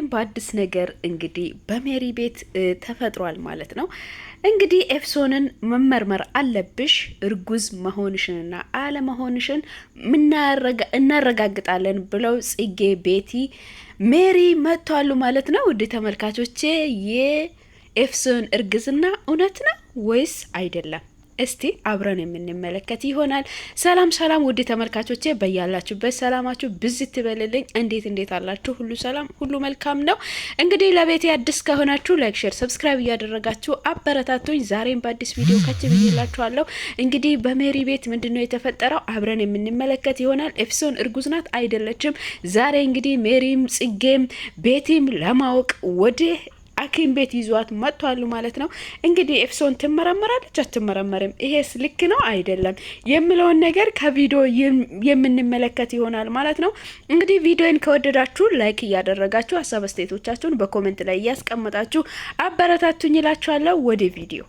ዛሬም በአዲስ ነገር እንግዲህ በሜሪ ቤት ተፈጥሯል ማለት ነው። እንግዲህ ኤፍሶንን መመርመር አለብሽ። እርጉዝ መሆንሽንና አለመሆንሽን እናረጋግጣለን ብለው ጽጌ፣ ቤቲ፣ ሜሪ መጥተዋል ማለት ነው። ውድ ተመልካቾቼ የኤፍሶን እርግዝና እውነት ነው ወይስ አይደለም? እስቲ አብረን የምንመለከት ይሆናል። ሰላም ሰላም ውድ ተመልካቾቼ በያላችሁበት ሰላማችሁ ብዝት ይበልልኝ። እንዴት አላችሁ? ሁሉ ሰላም፣ ሁሉ መልካም ነው። እንግዲህ ለቤቴ አዲስ ከሆናችሁ ላይክ፣ ሼር፣ ሰብስክራይብ እያደረጋችሁ አበረታቱኝ። ዛሬም በአዲስ ቪዲዮ ከች ብዬላችኋለሁ። እንግዲህ በሜሪ ቤት ምንድነው የተፈጠረው? አብረን የምንመለከት ይሆናል። ኤፍሶን እርጉዝ ናት አይደለችም? ዛሬ እንግዲህ ሜሪም ጽጌም ቤቲም ለማወቅ ወደ ሐኪም ቤት ይዟት መጥቷሉ ማለት ነው። እንግዲህ ኤፍሶን ትመረመራለች አትመረመርም፣ ይሄስ ልክ ነው አይደለም የሚለውን ነገር ከቪዲዮ የምንመለከት ይሆናል ማለት ነው። እንግዲህ ቪዲዮን ከወደዳችሁ ላይክ እያደረጋችሁ ሀሳብ አስተያየቶቻችሁን በኮሜንት ላይ እያስቀመጣችሁ አበረታቱኝ እላችኋለሁ። ወደ ቪዲዮ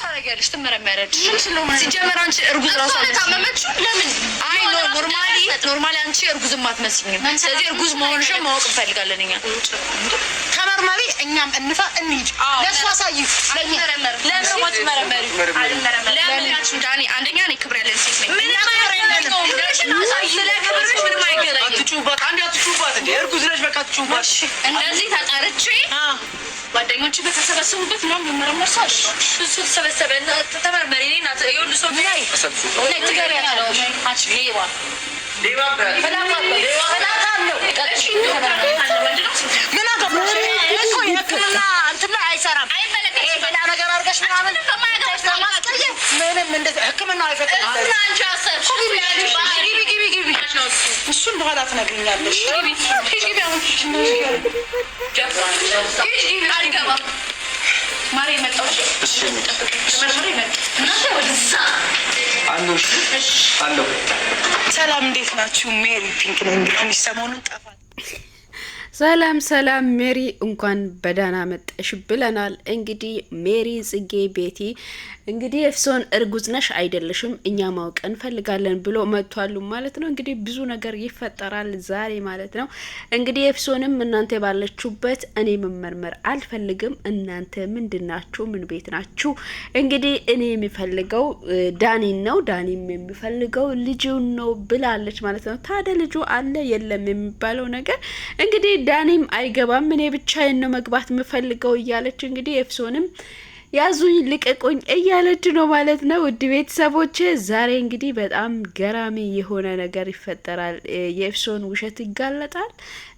ታረጋለሽ ትመረመረች ሲጀመር አንቺ እርጉዝ ራሱ አታመመች። ለምን አይ ኖርማሊ አንቺ እርጉዝ ማትመስኝም። ስለዚህ እርጉዝ መሆንሽን ማወቅ እንፈልጋለን እኛ። ተመርመሪ፣ እኛም እንሂድ። ለእሱ አሳይ። ለምን ማትመረመሪ? ለምን ዳኒ? አንደኛ እኔ ክብር ያለን ሴት ነኝ። ምን ምንም አይገናኝም። አትጩባት፣ አንዴ አትጩባት። እንደ እርጉዝ ነሽ በቃ አትጩባት። እንደዚህ ተጣርቼ ጓደኞች በተሰበሰቡበት ነው የምመረመር። ሳሽ እሱ ተሰበሰበና ተመርመሪ ነኝ ናት ይሁን ሰው ላይ ትገሪ ያለው አንቺ ሌባ ምን አገባሽ እኮ የክልና እንትና አይሰራም። ሌላ ነገር አድርገሽ ምናምን ለማስቀየም ምንም እንደዚህ ሕክምና አይፈቅድም። አንቺ አሰብሽ ግቢ እሱን በኋላ ትነግሪኛለሽ። ግቢ አልገባም ማሪ መጣሽ። እሺ አሎ ሰላም፣ እንዴት ናችሁ? ሜሪ ፒንክ ነኝ። እንግዲህ ሰሞኑን ጠፋ። ሰላም ሜሪ እንኳን በደህና መጣሽ ብለናል። እንግዲህ ሜሪ፣ ጽጌ፣ ቤቲ እንግዲህ ኤፍሶን እርጉዝ ነሽ አይደለሽም እኛ ማወቅ እንፈልጋለን ብሎ መጥቷሉ ማለት ነው። እንግዲህ ብዙ ነገር ይፈጠራል ዛሬ ማለት ነው። እንግዲህ ኤፍሶንም እናንተ ባለችሁበት እኔ መመርመር አልፈልግም፣ እናንተ ምንድናችሁ? ምን ቤት ናችሁ? እንግዲህ እኔ የሚፈልገው ዳኒን ነው፣ ዳኒም የሚፈልገው ልጁን ነው ብላለች ማለት ነው። ታዲያ ልጁ አለ የለም የሚባለው ነገር እንግዲህ ዳኒም አይገባም፣ እኔ ብቻዬን ነው መግባት የምፈልገው እያለች እንግዲህ ኤፍሶንም ያዙኝ ልቀቁኝ እያለች ነው ማለት ነው። ውድ ቤተሰቦች ዛሬ እንግዲህ በጣም ገራሚ የሆነ ነገር ይፈጠራል። የኤፍሶን ውሸት ይጋለጣል።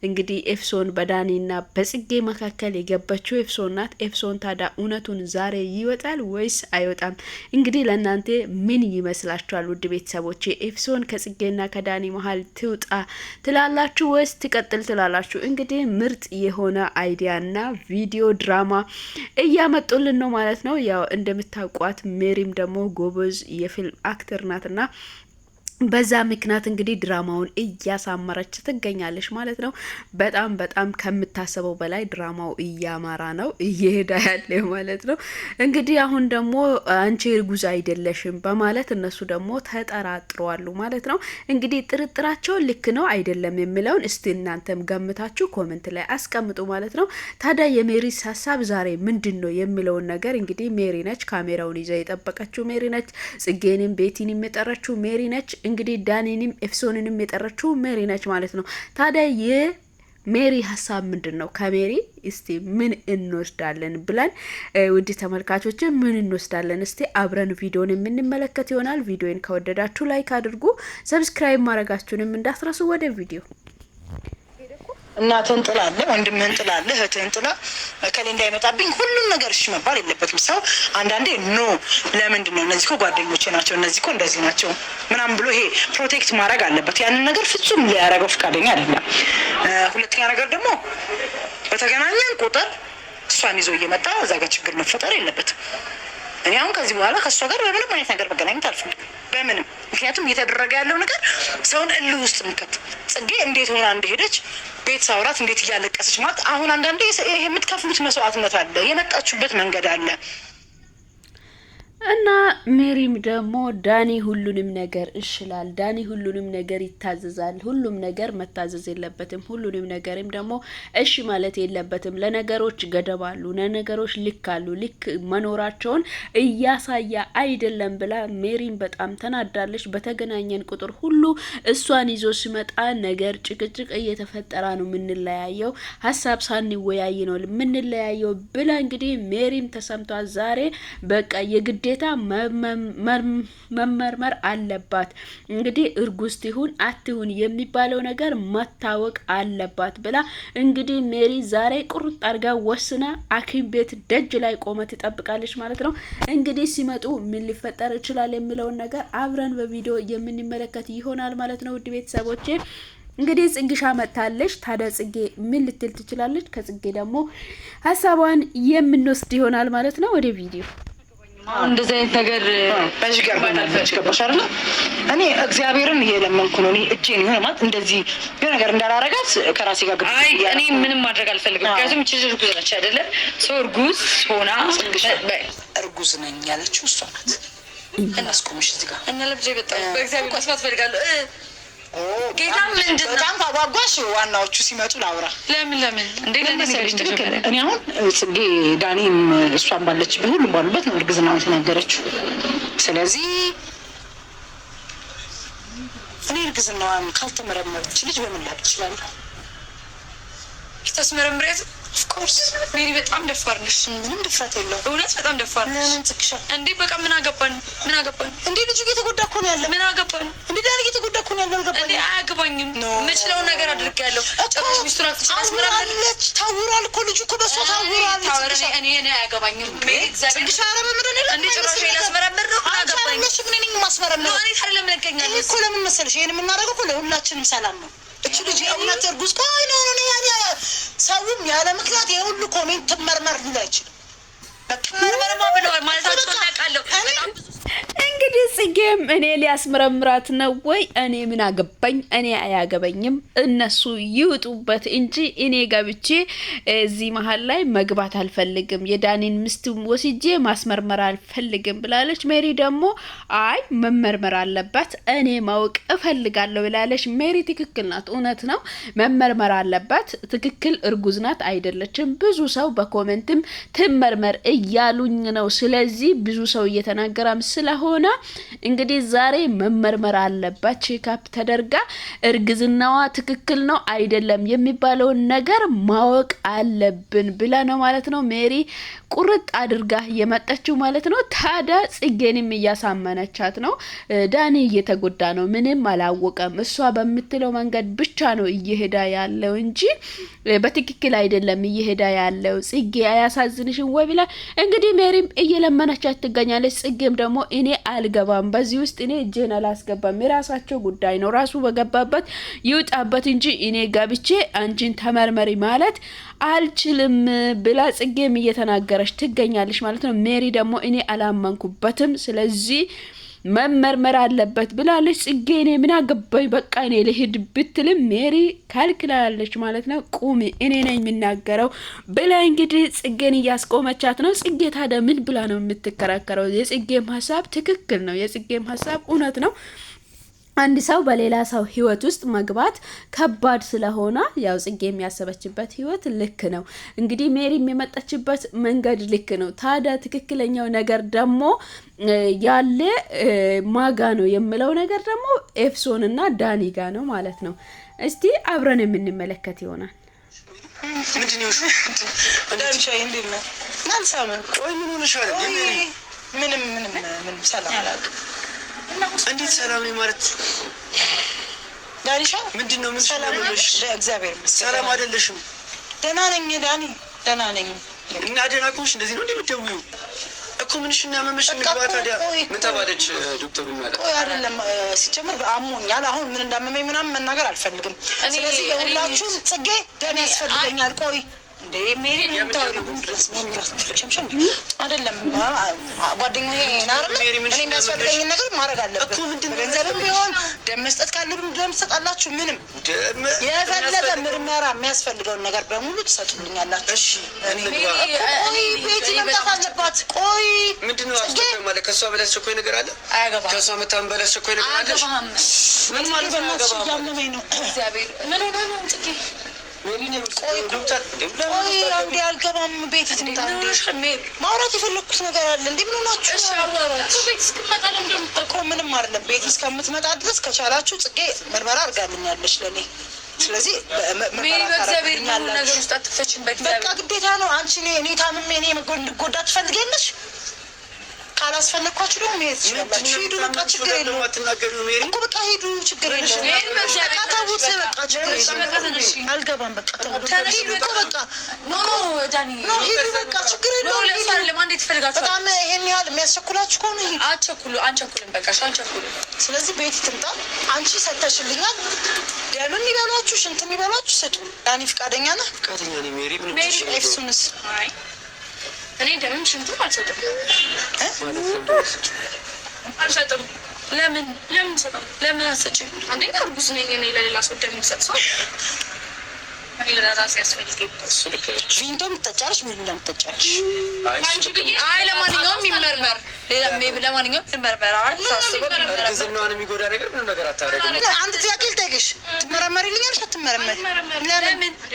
እንግዲህ ኤፍሶን በዳኒና በጽጌ መካከል የገባችው ኤፍሶን ናት። ኤፍሶን ታዲያ እውነቱን ዛሬ ይወጣል ወይስ አይወጣም? እንግዲህ ለእናንተ ምን ይመስላችኋል? ውድ ቤተሰቦች ኤፍሶን ከጽጌና ከዳኒ መሀል ትውጣ ትላላችሁ ወይስ ትቀጥል ትላላችሁ? እንግዲህ ምርጥ የሆነ አይዲያና ቪዲዮ ድራማ እያመጡልን ነው ማለት ነው። ያው እንደምታውቋት ሜሪም ደግሞ ጎበዝ የፊልም አክተር ናትና በዛ ምክንያት እንግዲህ ድራማውን እያሳመረች ትገኛለች ማለት ነው። በጣም ከምታሰበው በላይ ድራማው እያማራ ነው እየሄዳ ያለ ማለት ነው። እንግዲህ አሁን ደግሞ አንቺ እርጉዝ አይደለሽም በማለት እነሱ ደግሞ ተጠራጥረዋሉ ማለት ነው። እንግዲህ ጥርጥራቸው ልክ ነው አይደለም የሚለውን እስቲ እናንተም ገምታችሁ ኮሜንት ላይ አስቀምጡ ማለት ነው። ታዲያ የሜሪስ ሀሳብ ዛሬ ምንድን ነው የሚለውን ነገር እንግዲህ ሜሪ ነች ካሜራውን ይዛ የጠበቀችው ሜሪ ነች። ጽጌንም ቤቲንም የጠረችው ሜሪ ነች። እንግዲህ ዳኒንም ኤፍሶንንም የጠረችው ሜሪ ነች ማለት ነው። ታዲያ የሜሪ ሀሳብ ምንድን ነው? ከሜሪ እስቲ ምን እንወስዳለን ብለን ውድ ተመልካቾች ምን እንወስዳለን? እስቲ አብረን ቪዲዮን የምንመለከት ይሆናል። ቪዲዮን ከወደዳችሁ ላይክ አድርጉ፣ ሰብስክራይብ ማድረጋችሁንም እንዳትረሱ። ወደ ቪዲዮ እናትን ጥላለህ፣ ወንድምህን ጥላለህ፣ እህትህን ጥላ ከሌ እንዳይመጣብኝ ሁሉም ነገር እሺ መባል የለበትም። ሰው አንዳንዴ ኖ ለምንድን ነው እነዚህ እኮ ጓደኞቼ ናቸው፣ እነዚህ እኮ እንደዚህ ናቸው ምናምን ብሎ ይሄ ፕሮቴክት ማድረግ አለበት። ያንን ነገር ፍጹም ሊያደርገው ፈቃደኛ አይደለም። ሁለተኛ ነገር ደግሞ በተገናኘን ቁጥር እሷን ይዞ እየመጣ እዛ ጋር ችግር መፈጠር የለበትም። እኔ አሁን ከዚህ በኋላ ከእሷ ጋር በምንም አይነት ነገር መገናኘት አልፈልግም፣ በምንም። ምክንያቱም እየተደረገ ያለው ነገር ሰውን እልህ ውስጥ ምከት። ጽጌ እንዴት ሆና እንደሄደች ቤት ሳውራት እንዴት እያለቀሰች ማለት አሁን አንዳንዴ የምትከፍሉት መስዋዕትነት አለ፣ የመጣችሁበት መንገድ አለ። እና ሜሪም ደግሞ ዳኒ ሁሉንም ነገር እሽላል፣ ዳኒ ሁሉንም ነገር ይታዘዛል፣ ሁሉም ነገር መታዘዝ የለበትም፣ ሁሉንም ነገርም ደግሞ እሺ ማለት የለበትም፣ ለነገሮች ገደብ አሉ፣ ለነገሮች ልክ አሉ፣ ልክ መኖራቸውን እያሳያ አይደለም ብላ ሜሪም በጣም ተናዳለች። በተገናኘን ቁጥር ሁሉ እሷን ይዞ ሲመጣ ነገር ጭቅጭቅ እየተፈጠረ ነው የምንለያየው፣ ሀሳብ ሳንወያይ ነው የምንለያየው ብላ እንግዲህ ሜሪም ተሰምቷት ዛሬ በቃ የግዴታ መመርመር አለባት። እንግዲህ እርጉዝ ትሁን አትሁን የሚባለው ነገር መታወቅ አለባት ብላ እንግዲህ ሜሪ ዛሬ ቁርጥ አድርጋ ወስና ሐኪም ቤት ደጅ ላይ ቆመ ትጠብቃለች ማለት ነው። እንግዲህ ሲመጡ ምን ሊፈጠር ይችላል የሚለውን ነገር አብረን በቪዲዮ የምንመለከት ይሆናል ማለት ነው። ውድ ቤተሰቦቼ እንግዲህ ጽግሻ መጥታለች። ታዲያ ጽጌ ምን ልትል ትችላለች? ከጽጌ ደግሞ ሀሳቧን የምንወስድ ይሆናል ማለት ነው። ወደ ቪዲዮ እንደዚህ አይነት ነገር ገባሽ አይደል? እኔ እግዚአብሔርን እየለመንኩ ነው። እኔ እጄን የሆነ ማለት እንደዚህ የሆነ ነገር እንዳላረጋት ከራሴ ጋር ግብ። አይ እኔ ምንም ማድረግ አልፈልግም። ምክንያቱም እቺ እርጉዝ ነች አይደለ? ሰው እርጉዝ ሆና እርጉዝ ነኝ ያለችው እሷ ናት። እናስቆምሽ እዚህ ጋር እና ለብቻ በጣም በእግዚአብሔር መስማት ፈልጋለሁ። ጌታ ምንድነው? በጣም ካጓጓሽ ዋናዎቹ ሲመጡ ላውራ። ለምን እንዴ ለነሰለሽ ትክክል። እኔ አሁን ጽጌ ዳኒም እሷን ባለችበት ሁሉም ባሉበት ነው እርግዝናውን የተናገረችው። ስለዚህ እኔ እርግዝናዋን ካልተመረመረች ልጅ በምን ላቅ ይችላል? ተስመረምሪያት ኦፍኮርስ ሜሪ በጣም ደፋር ነሽ። ምንም ድፍረት የለውም። እውነት በጣም ደፋር ነሽ። ለምን ትክሻ እንዴ? በቃ ምን አገባን እንዴ? ልጁ እየተጎዳ እኮ ነው ያለው። ምን አገባን እንዴ? ዳኒ እየተጎዳ እኮ ነው ያለው። አልገባኝ እንዴ? አያገባኝም። የምችለውን ነገር አድርጌያለሁ። ጭራሽ ሚስቱን አስመረምራለች። ታውሯል እኮ ልጁ እኮ በሷ ታውሯል። እኔ አያገባኝም። ሜሪ እግዚአብሔር ሻራ በመደለ እንዴ? ጭራሽ ላስመረምር ነው። አያገባኝ። ምን ነኝ ማስመረምር ነው? እኔ ታዲያ ለምን እገኛለሁ እኮ? ለምን መሰለሽ ይሄን የምናደርገው እኮ ለሁላችንም ሰላም ነው። እቺ ልጅ እውነት እርጉዝ ቆይ ነው ሰውም ያለ ምክንያት የሁሉ ኮሜንት ትመርመር ሊል አይችልም። መርመርማ ብለዋል ማለታቸው እናውቃለሁ። እንግዲህ ጽጌም እኔ ሊያስመረምራት ነው ወይ? እኔ ምን አገባኝ? እኔ አያገበኝም። እነሱ ይውጡበት እንጂ እኔ ገብቼ እዚህ መሀል ላይ መግባት አልፈልግም። የዳኒን ምስት ወስጄ ማስመርመር አልፈልግም ብላለች። ሜሪ ደግሞ አይ መመርመር አለባት፣ እኔ ማወቅ እፈልጋለሁ ብላለች። ሜሪ ትክክል ናት፣ እውነት ነው፣ መመርመር አለባት። ትክክል እርጉዝ ናት አይደለችም። ብዙ ሰው በኮሜንትም ትመርመር እያሉኝ ነው። ስለዚህ ብዙ ሰው እየተናገረም ስለሆነ እንግዲህ ዛሬ መመርመር አለባት። ቼክአፕ ተደርጋ እርግዝናዋ ትክክል ነው አይደለም የሚባለውን ነገር ማወቅ አለብን ብላ ነው ማለት ነው ሜሪ ቁርጥ አድርጋ የመጣችው ማለት ነው። ታዲያ ጽጌንም እያሳመነቻት ነው። ዳኒ እየተጎዳ ነው፣ ምንም አላወቀም። እሷ በምትለው መንገድ ብቻ ነው እየሄዳ ያለው እንጂ በትክክል አይደለም እየሄዳ ያለው። ጽጌ አያሳዝንሽም ወይ ብላ እንግዲህ ሜሪም እየለመነቻት ትገኛለች። ጽጌም ደግሞ እኔ አልገባም፣ በዚህ ውስጥ እኔ እጄን አላስገባም፣ የራሳቸው ጉዳይ ነው፣ ራሱ በገባበት ይውጣበት እንጂ እኔ ገብቼ አንቺን ተመርመሪ ማለት አልችልም ብላ ጽጌም እየተናገረች ትገኛለች ማለት ነው። ሜሪ ደግሞ እኔ አላመንኩበትም፣ ስለዚህ መመርመር አለበት ብላለች። ጽጌ እኔ ምን አገባኝ በቃ እኔ ልሂድ ብትልም ሜሪ ካልክላለች ማለት ነው። ቁሚ እኔ ነኝ የምናገረው ብላ እንግዲህ ጽጌን እያስቆመቻት ነው። ጽጌ ታዲያ ምን ብላ ነው የምትከራከረው? የጽጌም ሀሳብ ትክክል ነው፣ የጽጌም ሀሳብ እውነት ነው። አንድ ሰው በሌላ ሰው ህይወት ውስጥ መግባት ከባድ ስለሆነ ያው ጽጌ የሚያሰበችበት ህይወት ልክ ነው። እንግዲህ ሜሪ የመጣችበት መንገድ ልክ ነው። ታዲያ ትክክለኛው ነገር ደግሞ ያለ ማጋ ነው የምለው ነገር ደግሞ ኤፍሶን እና ዳኒ ጋ ነው ማለት ነው። እስቲ አብረን የምንመለከት ይሆናል። ምንም ሰላም እንዴት ሰላም ማለት ዳኒሻ ምንድነው? ምን ሰላም ነሽ? እግዚአብሔር ይመስገን ሰላም አይደለሽም? ደህና ነኝ ዳኒ፣ ደህና ነኝ። እና ደህና ከሆንሽ እንደዚህ ነው እንደምትደውይው እኮ ምንሽ እና መመሽ ምግባ። ታዲያ ምን ተባለች ዶክተሩ? ማለት ቆይ አይደለም ሲጀምር አሞኛል። አሁን ምን እንዳመመኝ ምናምን መናገር አልፈልግም። ስለዚህ ለሁላችሁም ጽጌ ደም ያስፈልገኛል። ቆይ እንዴ ሜሪ አይደለም ጓደኛዬ ናርለ እኔ የሚያስፈልገኝን ነገር ማድረግ አለብን። ገንዘብም ቢሆን ደም መስጠት ካለብን ደም ትሰጣላችሁ። ምንም የፈለገ ምርመራ የሚያስፈልገውን ነገር በሙሉ ትሰጡልኛላችሁ። እሺ ቆይ ቤቲ መምጣት አለባት። ቆይ ምንድነው አስተካክለ ማለት ከሷ በላይ ቸኮይ ነገር አለ? አያገባም። ከሷ መታም በላይ ቸኮይ ነገር አለ? አያገባም። ምን ማለት ነው? ያመመኝ ነው እግዚአብሔር ምን ሆነ ነው እንጥቂ ቆይ አንዴ አልገባም። ቤት ትምጣ እንዴ ማውራት የፈለኩት ነገር አለ። እንዴ ምን ሆናችሁ? እሺ አውራችሁ ቤት እስክትመጣ ለምን እኮ ምንም አይደለም። ቤት እስከምትመጣ ድረስ ከቻላችሁ ጽጌ ምርመራ አድርጋልኛለች ለኔ። ስለዚህ ሜሪ በእግዚአብሔር ምን ነገር ውስጥ አትፈችም። በቃ ግዴታ ነው። አንቺ እኔ ታምሜ እኔ መጎዳ ትፈልጊያለሽ? ካላስፈለኳችሁ ደግሞ መሄድ ትችላላችሁ። ሂዱ በቃ ችግር የለውም። እኮ በቃ ሂዱ ችግር የለውም። በቃ ተውት በቃ ችግር የለውም። አልገባም በቃ ተውት ሂዱ እኮ በቃ ኖ ዳኒ ኖ ሂዱ በቃ ችግር የለውም። ለማንዴት ትፈልጋችሁ? በጣም ይሄን ያህል የሚያስቸኩላችሁ ከሆነ ሂዱ። አንቸኩልም በቃ አንቸኩልም። ስለዚህ ቤት ትምጣ። አንቺ ሰተሽልኛል። ደምም ይበላችሁ ሽንትም ይበላችሁ ስጡ። ዳኒ ፍቃደኛ ነህ? ፍቃደኛ ነኝ ሜሪ። ምንም ሜሪ ኤፍሱንስ አይ እኔ ደምም ሽንትም አልሰጥም አልሰጥም። ለምን ሰጠው? ለምን አሰጭኝ? አንደኛ እርጉዝ ነኝ እኔ ለሌላ ሰው ደም ሰጥ ሰው ለራሴ ያስፈልገኝ ቪንቶ ምትጠጫለሽ ምን እንደምትጠጫለሽ አንቺ ብዬ አይ ለማንኛውም ይመርመር ለማንኛውም ይመርመር እርግዝናዋን የሚጎዳ ነገር ምንም ነገር አታደርግም። አንድ ጥያቄ ልጠይቅሽ ትመረመሪልኛለሽ አትመረመሪ?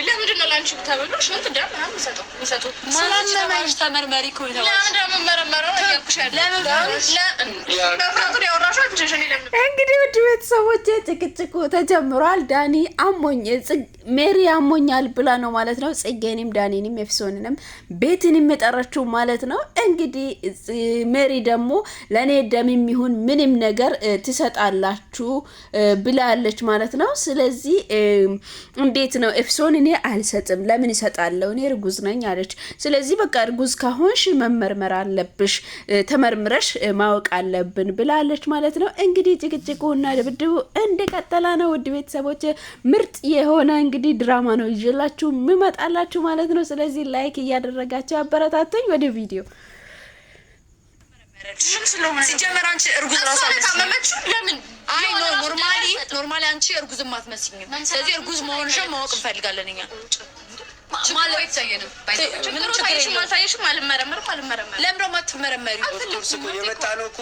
ለምንድን ነው ለአንቺ ተብሎ ሽንት ደም ምናምን የሚሰጡት? ስላለመሽ ተመርመሪ እኮ የተባልሽ ለምን መረመረው እንግዲህ ውድ ቤተሰቦቼ ጭቅጭቁ ተጀምሯል። ዳኒ አሞኝ ሜሪ አሞኛል ብላ ነው ማለት ነው ጽጌንም ዳኒንም ኤፍሶንንም ቤትንም የጠራችው ማለት ነው። እንግዲህ ሜሪ ደግሞ ለኔ ደም የሚሆን ምንም ነገር ትሰጣላችሁ ብላለች ማለት ነው። ስለዚህ እንዴት ነው ኤፍሶን እኔ አልሰጥም ለምን ይሰጣለው እኔ እርጉዝ ነኝ አለች። ስለዚህ በቃ እርጉዝ ከሆንሽ መመርመር አለብሽ ተመርምረሽ ማወቅ አለብን ብላለች ማለት ነው። እንግዲህ ጭቅጭቁና ድብድቡ እንደቀጠለ ነው። ውድ ቤተሰቦች ምርጥ የሆነ እንግዲህ ድራማ ነው ይዤላችሁ ምመጣላችሁ ማለት ነው። ስለዚህ ላይክ እያደረጋችሁ አበረታቱኝ። ወደ ቪዲዮ ሲጀመር አንቺ እርጉዝ ራሱ አልመሰለኝም። ለምን አይ ኖርማሊ አንቺ እርጉዝ ማትመስኝም። ስለዚህ እርጉዝ መሆንሽን ማወቅ እንፈልጋለን እኛ ማለት አይተየንም። ምንም ታይሽም አልታየሽም አልመረመርም ለምን ማትመረመሪ? ዶክተርስ እኮ የመጣ ነው እኮ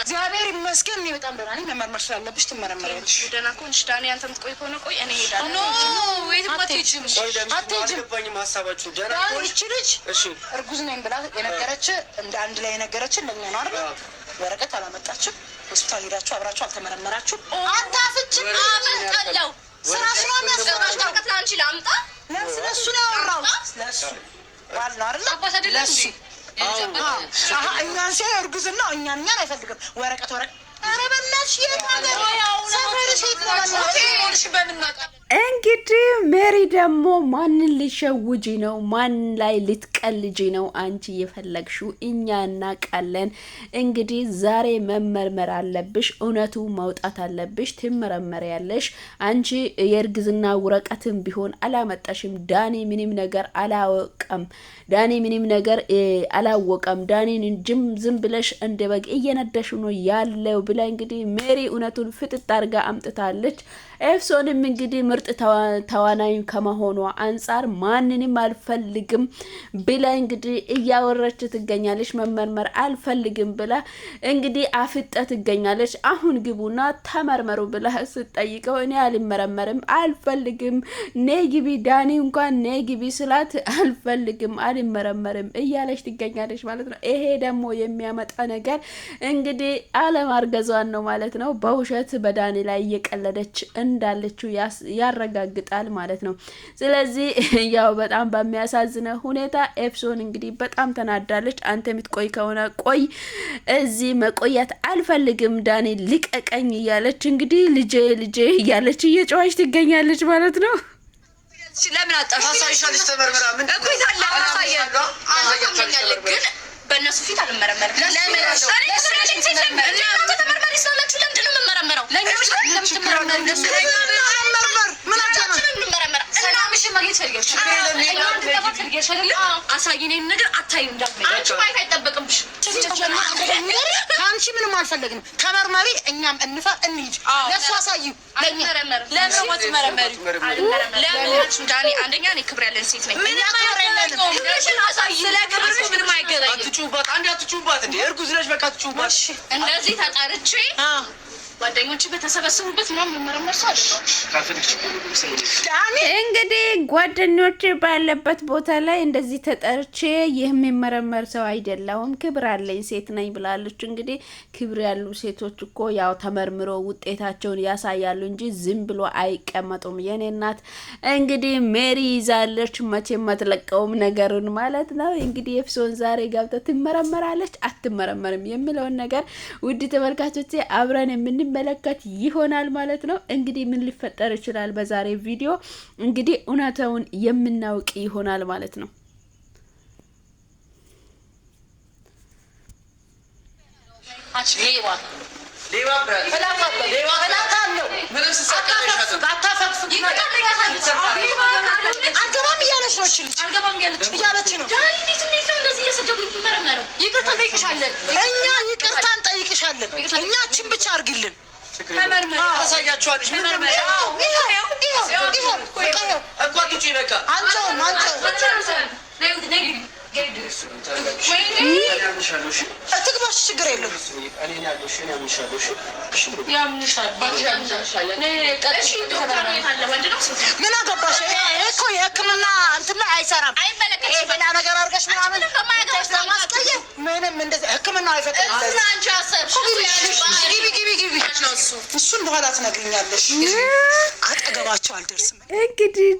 እግዚአብሔር ይመስገን እኔ በጣም ደህና ነኝ። መመርመር ስላለብሽ ትመረመሪያለሽ። ደህና ከሆንሽ ዳኒ አንተም ትቆይ ከሆነ ቆይ እኔ እሄዳለሁ። ኖ ወይስ አትሄጂም? አልገባኝም ሀሳባችሁ። ደህና ከሆንሽ ልጅ እሺ እርጉዝ ነኝ ብላ የነገረች እንደ አንድ ላይ የነገረችን ለኛ ነው አይደል? ወረቀት አላመጣችም። ሆስፒታል ሄዳችሁ አብራችሁ አልተመረመራችሁ? አታፍጭም አመጣለሁ ስራሽ ነው የሚያስቀራሽ። ወረቀት ላንቺ ላምጣ ለሱ ነው ያወራሁት ለሱ ባል ነው አይደል? አባስ አይደለም እንዴ? እኛን ሲያይ እርጉዝና እኛን አይፈልግም። ወረቀት ኧረ በእናትሽ የታገር ሰፈር ሴት ነው እንግዲህ ሜሪ ደግሞ ማንን ልሸውጂ ነው? ማን ላይ ልትቀልጂ ነው? አንቺ የፈለግሽው እኛ እናውቃለን። እንግዲህ ዛሬ መመርመር አለብሽ፣ እውነቱ መውጣት አለብሽ፣ ትመረመሪያለሽ። አንቺ የእርግዝና ወረቀትም ቢሆን አላመጣሽም። ዳኒ ምንም ነገር አላወቀም። ዳኒ ምንም ነገር አላወቀም። ዳኒን ዝም ብለሽ እንደ በግ እየነደሽ ነው ያለው ብላ እንግዲህ ሜሪ እውነቱን ፍጥጥ አድርጋ አምጥታለች። ኤፍሶንም እንግዲህ ምርጥ ተዋናይ ከመሆኗ አንጻር ማንንም አልፈልግም ብላ እንግዲህ እያወረች ትገኛለች። መመርመር አልፈልግም ብላ እንግዲህ አፍጣ ትገኛለች። አሁን ግቡና ተመርመሩ ብላ ስትጠይቀው እኔ አልመረመርም አልፈልግም ነግቢ ዳኒ እንኳን ነግቢ ስላት አልፈልግም አልመረመርም እያለች ትገኛለች ማለት ነው። ይሄ ደግሞ የሚያመጣ ነገር እንግዲህ አለማርገዟን ነው ማለት ነው። በውሸት በዳኒ ላይ እየቀለደች እንዳለችው ያረጋግጣል ማለት ነው። ስለዚህ ያው በጣም በሚያሳዝነ ሁኔታ ኤፍሶን እንግዲህ በጣም ተናዳለች። አንተ የምትቆይ ከሆነ ቆይ፣ እዚህ መቆየት አልፈልግም ዳኒ ልቀቀኝ እያለች እንግዲህ ልጄ እያለች እየጮኸች ትገኛለች ማለት ነው። ለምን አጣሽ ተመርመራ ምን እኮ ይታላ ግን በእነሱ ፊት አልመረመርም። ለምን ተመርመሪ ስላላችሁ ለምንድን ነው የምመረመረው? ለምን ማግኘት አየሽ አይደለ? አሳይኝ እኔን ነገር አታይም እንዳትመጪ። አንቺ ማየት አይጠበቅብሽ። ከአንቺ ምንም አልፈለግንም። ተመርመሪ፣ እኛም እንሂድ። ለእሱ አሳይው። ዳኒ አንደኛ እኔ ክብር ያለን ሴት ነኝ። ምንም አይገናኝም። ስለ ክብርሽ ምንም አይገናኝም። አትጩባት፣ አንዴ አትጩባት እንዴ! እርጉዝ ነሽ፣ በቃ አትጩባት። እንደዚህ ተጣርቼ ጓደኞች በተሰበሰቡበት ምናምን መመረመር ሰው እንግዲህ ጓደኞች ባለበት ቦታ ላይ እንደዚህ ተጠርቼ የሚመረመር ሰው አይደለሁም፣ ክብር አለኝ ሴት ነኝ ብላለች። እንግዲህ ክብር ያሉ ሴቶች እኮ ያው ተመርምሮ ውጤታቸውን ያሳያሉ እንጂ ዝም ብሎ አይቀመጡም። የኔ እናት እንግዲህ ሜሪ ይዛለች፣ መቼም አትለቀውም ነገሩን ማለት ነው። እንግዲህ ኤፍሶን ዛሬ ገብታ ትመረመራለች አትመረመርም የሚለውን ነገር ውድ ተመልካቾቼ አብረን መለከት ይሆናል ማለት ነው። እንግዲህ ምን ሊፈጠር ይችላል በዛሬ ቪዲዮ እንግዲህ እውነታውን የምናውቅ ይሆናል ማለት ነው። ይቅርታ እንጠይቅሻለን። እኛችን ብቻ አርግልን። ታሳያችኋለሽ። ትግባሽ ችግር የለም። ምን አገባሽ? እኮ የሕክምና እንትን ላይ አይሰራም። ሌላ ነገር አድርገሽ ምናምን ለማስቀየም ምንም እንደዚህ ሕክምና አይፈቅድም። ግቢ እሱን በኋላ ትነግሪኛለሽ። አጠገባቸው አልደርስም። እንግዲህ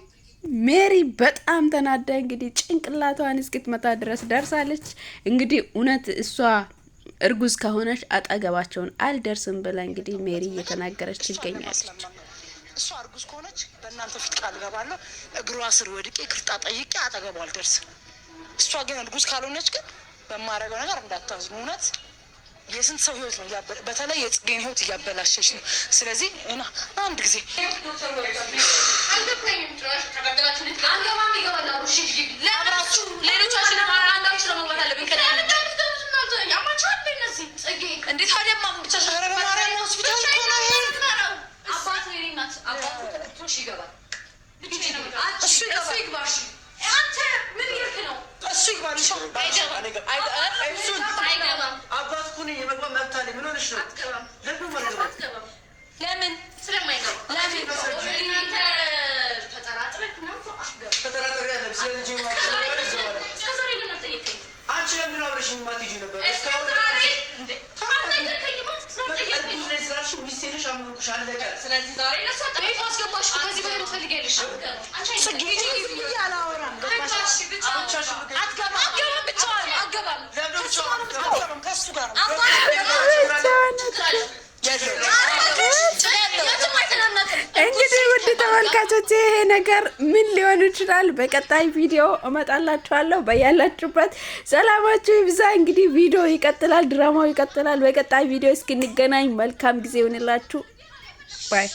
ሜሪ በጣም ተናዳ እንግዲህ ጭንቅላቷን እስክትመታ ድረስ ደርሳለች። እንግዲህ እውነት እሷ እርጉዝ ከሆነች አጠገባቸውን አልደርስም ብላ እንግዲህ ሜሪ እየተናገረች ትገኛለች። እሷ እርጉዝ ከሆነች በእናንተ ፊት ቃል ገባለሁ እግሯ ስር ወድቄ ይቅርታ ጠይቄ አጠገቧ አልደርስም። እሷ ግን እርጉዝ ካልሆነች ግን በማረገው ነገር እንዳታዝኑ። እውነት የስንት ሰው ህይወት ነው በተለይ የጽጌን ህይወት እያበላሸች ነው። ስለዚህ እና አንድ ጊዜ እንግዲህ ውድ ተመልካቾች ይሄ ነገር ምን ሊሆን ይችላል? በቀጣይ ቪዲዮ እመጣላችኋለሁ። በያላችሁበት ሰላማችሁ ይብዛ። እንግዲህ ቪዲዮ ይቀጥላል፣ ድራማው ይቀጥላል። በቀጣይ ቪዲዮ እስክንገናኝ መልካም ጊዜ ይሁንላችሁ። ባይ